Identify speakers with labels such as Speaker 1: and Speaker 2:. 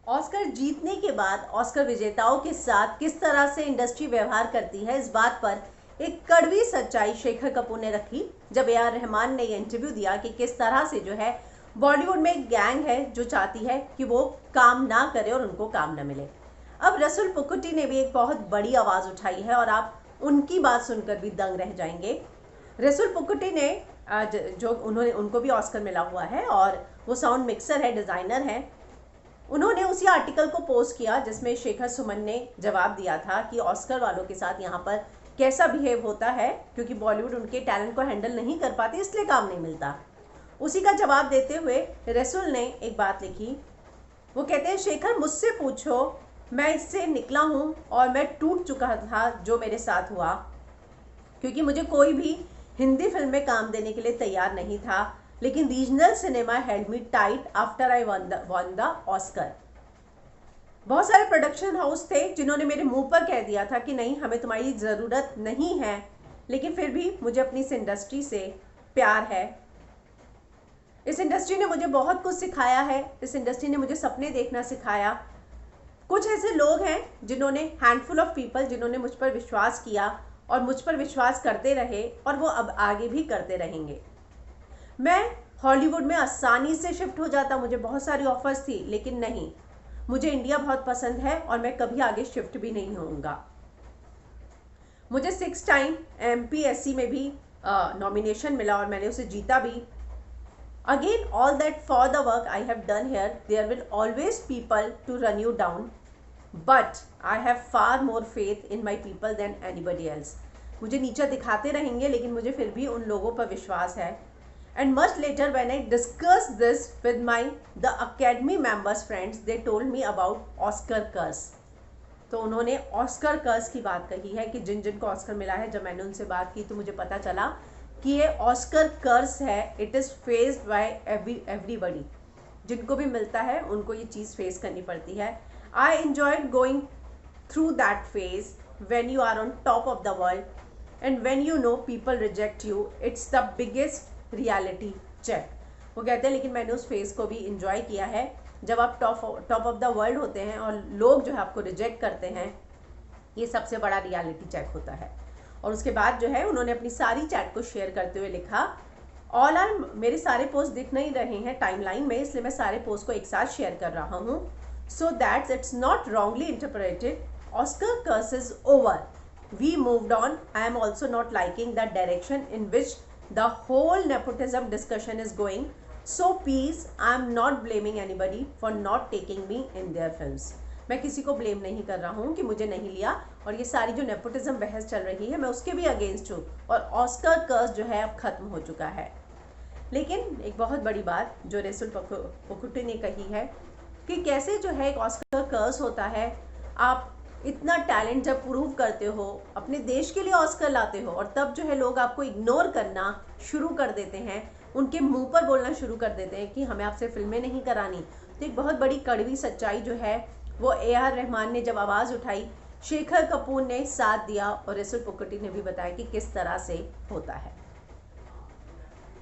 Speaker 1: Oscar जीतने के बाद ऑस्कर विजेताओं के साथ किस तरह से इंडस्ट्री व्यवहार करती है, इस बात पर एक कड़वी सच्चाई शेखर कपूर ने रखी जब ए आर रहमान ने यह इंटरव्यू दिया कि किस तरह से जो है बॉलीवुड में एक गैंग है जो चाहती है कि वो काम ना करे और उनको काम ना मिले। अब रसुल पुकुटी ने भी एक बहुत बड़ी आवाज़ उठाई है और आप उनकी बात सुनकर भी दंग रह जाएंगे। रसुल पुकुटी ने जो उनको भी ऑस्कर मिला हुआ है और वो साउंड मिक्सर है, डिज़ाइनर है। उन्होंने उसी आर्टिकल को पोस्ट किया जिसमें शेखर सुमन ने जवाब दिया था कि ऑस्कर वालों के साथ यहाँ पर कैसा बिहेव होता है, क्योंकि बॉलीवुड उनके टैलेंट को हैंडल नहीं कर पाती इसलिए काम नहीं मिलता। उसी का जवाब देते हुए रसूल ने एक बात लिखी। वो कहते हैं, शेखर मुझसे पूछो, मैं इससे निकला हूँ और मैं टूट चुका था जो मेरे साथ हुआ, क्योंकि मुझे कोई भी हिंदी फिल्म में काम देने के लिए तैयार नहीं था, लेकिन regional cinema held me tight after I one the Oscar. बहुत सारे प्रोडक्शन हाउस थे जिन्होंने मेरे मुंह पर कह दिया था कि नहीं, हमें तुम्हारी ज़रूरत नहीं है, लेकिन फिर भी मुझे अपनी इस इंडस्ट्री से प्यार है। इस इंडस्ट्री ने मुझे बहुत कुछ सिखाया है, इस इंडस्ट्री ने मुझे सपने देखना सिखाया। कुछ ऐसे लोग हैं जिन्होंने, हैंडफुल ऑफ पीपल, जिन्होंने मुझ पर विश्वास किया और मुझ पर विश्वास करते रहे और वो अब आगे भी करते रहेंगे। मैं हॉलीवुड में आसानी से शिफ्ट हो जाता, मुझे बहुत सारी ऑफर्स थी, लेकिन नहीं, मुझे इंडिया बहुत पसंद है और मैं कभी आगे शिफ्ट भी नहीं होऊंगा। मुझे 6 टाइम MPSC में भी नॉमिनेशन मिला और मैंने उसे जीता भी। Again, all that for the work I have done here, there will always people to run you down, but I have far more faith in my people than anybody else. मुझे नीचा दिखाते रहेंगे, लेकिन मुझे फिर भी उन लोगों पर विश्वास है। And much later when I discussed this with the academy members friends, they told me about Oscar curse. तो उन्होंने ऑस्कर कर्स की बात कही है कि जिन जिनको ऑस्कर मिला है, जब मैंने उनसे बात की तो मुझे पता चला कि ये ऑस्कर कर्स है। It is faced by everybody, जिनको भी मिलता है उनको ये चीज़ फेस करनी पड़ती है। I enjoyed going through that phase when you are on top of the world and when you know people reject you, it's the biggest reality check. वो कहते हैं, लेकिन मैंने उस फेज को भी इंजॉय किया है जब आप टॉप ऑफ द वर्ल्ड होते हैं और लोग जो है आपको रिजेक्ट करते हैं, ये सबसे बड़ा रियलिटी चेक होता है। और उसके बाद जो है उन्होंने अपनी सारी चैट को शेयर करते हुए लिखा, ऑल आर, मेरे सारे पोस्ट दिख नहीं रहे हैं टाइमलाइन में, इसलिए मैं सारे पोस्ट को एक साथ शेयर कर रहा हूँ, so that's it's not wrongly interpreted, Oscar curse is over, we moved on, I am also not liking the direction in which the whole nepotism discussion is going, so please, I am not blaming anybody for not taking me in their films. मैं किसी को blame नहीं कर रहा हूँ कि मुझे नहीं लिया, और ये सारी जो नेपोटिज्म बहस चल रही है मैं उसके भी अगेंस्ट हूँ, और ऑस्कर कर्स जो है अब खत्म हो चुका है। लेकिन एक बहुत बड़ी बात जो रसूल पुकुटी ने कही है कि कैसे जो है एक ऑस्कर कर्स होता है। आप इतना टैलेंट जब प्रूव करते हो, अपने देश के लिए ऑस्कर लाते हो, और तब जो है लोग आपको इग्नोर करना शुरू कर देते हैं, उनके मुंह पर बोलना शुरू कर देते हैं कि हमें आपसे फिल्में नहीं करानी। तो एक बहुत बड़ी कड़वी सच्चाई जो है वो AR रहमान ने जब आवाज़ उठाई, शेखर कपूर ने साथ दिया और रसूल पुकुटी ने भी बताया कि किस तरह से होता है।